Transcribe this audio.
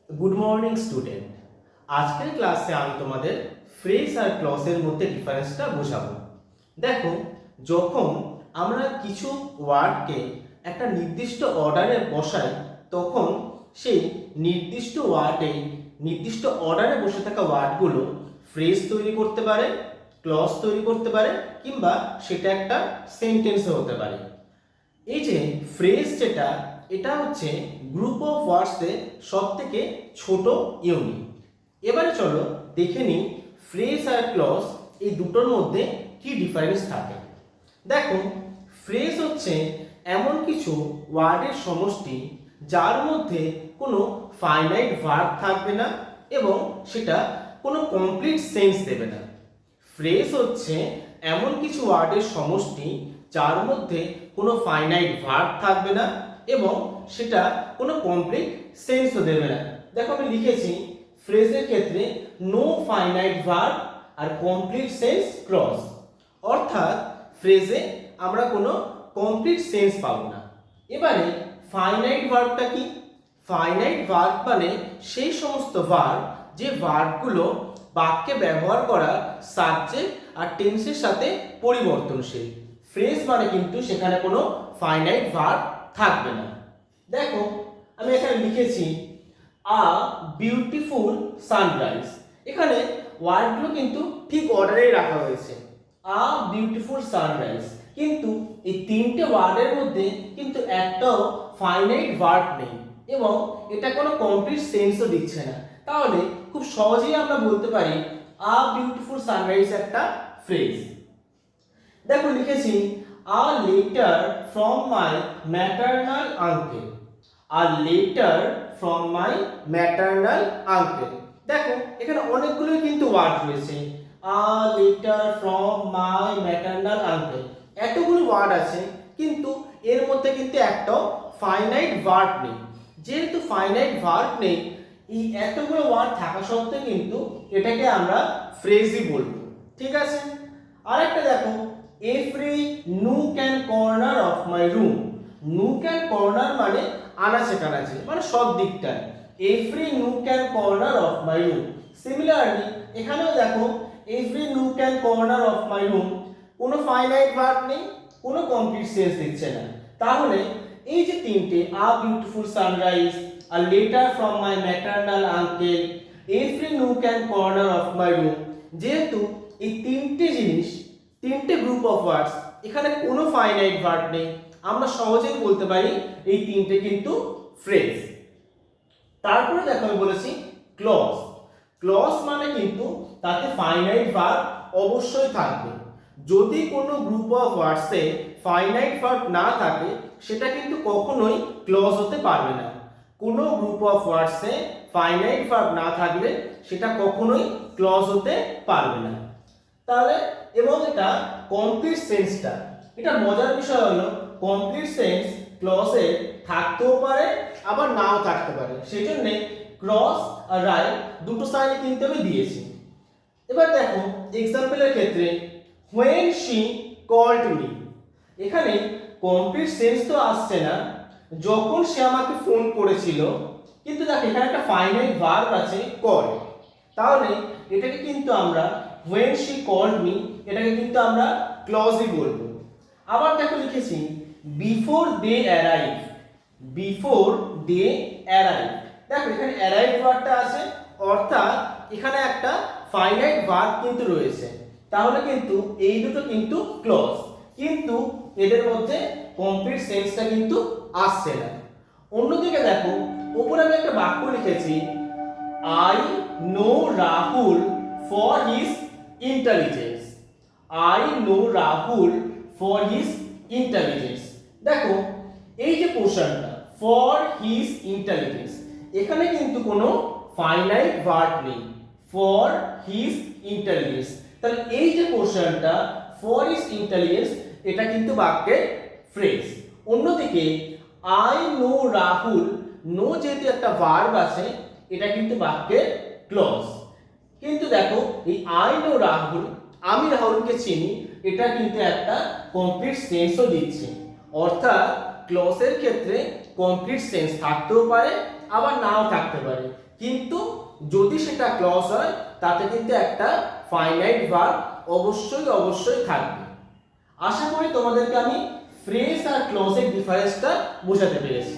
Good morning student. আজকের ক্লাসে আমি তোমাদের ফ্রেজ আর ক্লজের মধ্যে ডিফারেন্সটা বোঝাবো। দেখো, যখন আমরা কিছু ওয়ার্ডকে একটা নির্দিষ্ট অর্ডারে বসাই, তখন সেই নির্দিষ্ট অর্ডারে বসে থাকা ওয়ার্ডগুলো ফ্রেজ তৈরি করতে পারে, ক্লজ তৈরি করতে পারে, কিংবা সেটা একটা সেন্টেন্সও হতে পারে। এই যে ফ্রেজ এটা হচ্ছে গ্রুপ অফ ওয়ার্ডসের সব থেকে ছোট ইউনিট। এবারে চলো দেখে নিই ফ্রেজ আর ক্লজ এই দুটোর মধ্যে কি ডিফারেন্স থাকে। দেখো, ফ্রেজ হচ্ছে এমন কিছু ওয়ার্ডের সমষ্টি যার মধ্যে কোনো ফাইনাইট ভার্ব থাকবে না এবং সেটা কোনো কমপ্লিট সেন্স দেবে না। ফ্রেজ হচ্ছে এমন কিছু ওয়ার্ডের সমষ্টি যার মধ্যে কোনো ফাইনাইট ভার্ব থাকবে না এবং সেটা কোনো কমপ্লিট সেন্সও দেবে না। দেখো, আমি লিখেছি ফ্রেজের ক্ষেত্রে নো ফাইনাইট ভার্ব আর কমপ্লিট সেন্স ক্লজ, অর্থাৎ ফ্রেজে আমরা কোনো কমপ্লিট সেন্স পাবো না। এবারে ফাইনাইট ভার্বটা কি? ফাইনাইট ভার্ব মানে সেই সমস্ত ভার্ব যে ভার্বগুলো বাক্যে ব্যবহার করা সাবজেক্ট আর টেন্সের সাথে পরিবর্তনশীল। ফ্রেজ মানে কিন্তু সেখানে কোনো ফাইনাইট ভার্ব থাকবে না। দেখো, আমি এখানে লিখেছি আ বিউটিফুল সানরাইজ। এখানে ওয়ার্ডগুলো কিন্তু ঠিক অর্ডারেই রাখা হয়েছে, আ বিউটিফুল সানরাইজ, কিন্তু এই তিনটে ওয়ার্ডের মধ্যে কিন্তু একটাও ফাইনাইট ভার্ব নেই এবং এটা কোনো কমপ্লিট সেন্সও দিচ্ছে না। তাহলে খুব সহজেই আমরা বলতে পারি আ বিউটিফুল সানরাইজ একটা ফ্রেজ। দেখো, লিখেছি a letter from my maternal uncle. A letter from my maternal uncle. দেখো, এখানে অনেকগুলোই কিন্তু ওয়ার্ড রয়েছে। A letter from my maternal uncle, এতগুলো ওয়ার্ড আছে, কিন্তু এর মধ্যে কিন্তু একটাও ফাইনাইট ভার্ব নেই। যেহেতু ফাইনাইট ভার্ব নেই, এই এতগুলো ওয়ার্ড থাকা সত্ত্বেও কিন্তু এটাকে আমরা ফ্রেজই বলবো। ঠিক আছে। আরেকটা দেখো, every nook and corner of my room. Nook and corner মানে আনাচে কানাচে, মানে সব দিকটায়। Every nook and corner of my room. Similarly এখানেও দেখো, every nook and corner of my room, কোনো ফাইনাইট ভার্ব নেই, কোনো কমপ্লিট সেন্স দিচ্ছে না। তাহলে এই যে তিনটে, a beautiful sunrise, a letter from my maternal uncle, every nook and corner of my room, যেহেতু এই তিনটে জিনিস, তিনটে গ্রুপ অফ ওয়ার্ডস, এখানে কোনো ফাইনাইট ভার্ব নেই, আমরা সহজেই বলতে পারি এই তিনটে কিন্তু ফ্রেজ। তারপরে দেখো, আমি বলেছি ক্লজ। ক্লজ মানে কিন্তু তাতে ফাইনাইট ভার্ব অবশ্যই থাকবে। যদি কোনো গ্রুপ অফ ওয়ার্ডসে ফাইনাইট ভার্ব না থাকে, সেটা কিন্তু কখনোই ক্লজ হতে পারবে না। কোনো গ্রুপ অফ ওয়ার্ডসে ফাইনাইট ভার্ব না থাকলে সেটা কখনোই ক্লজ হতে পারবে না। তাহলে এবং এটা কমপ্লিট সেন্সটা, এটা মজার বিষয় হলো কমপ্লিট সেন্স ক্লজে থাকতেও পারে আবার নাও থাকতে পারে। সেই জন্য ক্রস আর রাইট দুটো সাইনে কিন্তু আমি দিয়েছি। এবার দেখো, এক্সাম্পলের ক্ষেত্রে when she called me, এখানে কমপ্লিট সেন্স তো আসছে না, যখন সে আমাকে ফোন করেছিল, কিন্তু দেখো এখানে একটা ফাইনাইট ভার্ব আছে কল। তাহলে এটাকে কিন্তু আমরা when she called me, এটাকে কিন্তু আমরা ক্লজই বলবো। আবার দেখো, লিখেছি before they arrive. Before they arrive, দেখো এখানে অ্যারাইভ ওয়ার্ডটা আছে, অর্থাৎ এখানে একটা ফাইনাইট ভার্ব কিন্তু রয়েছে। তাহলে কিন্তু এই দুটো কিন্তু ক্লজ, কিন্তু এদের মধ্যে কমপ্লিট সেন্সটা কিন্তু আসছে না। অন্যদিকে দেখো, উপরে আমি একটা বাক্য লিখেছি I know Rahul for his intelligence. I know Rahul for his intelligence. দেখো, এই যে পোর্শনটা ফর হিজ ইন্টেলিজেন্স, এখানে কিন্তু কোনো ফাইনাইট ভার্ব নেই, ফর হিজ ইন্টেলিজেন্স। তাহলে এই যে পোর্শনটা ফর হিজ ইন্টেলিজেন্স, এটা কিন্তু বাক্যের ফ্রেজ। অন্যদিকে আই নো রাহুল, নো যেহেতু একটা ভার্ব আছে, এটা কিন্তু বাক্যের ক্লজ। কিন্তু দেখো, এই আই নো রাহুল, আমি রাহুলকে চিনি, এটা কিন্তু একটা কমপ্লিট সেন্সও দিচ্ছে। অর্থাৎ ক্লজের ক্ষেত্রে কমপ্লিট সেন্স থাকতেও পারে আবার নাও থাকতে পারে, কিন্তু যদি সেটা ক্লজ হয় তাতে কিন্তু একটা ফাইনাইট ভার্ব অবশ্যই থাকবে। আশা করি তোমাদেরকে আমি ফ্রেজ আর ক্লজের ডিফারেন্সটা বোঝাতে পেরেছি।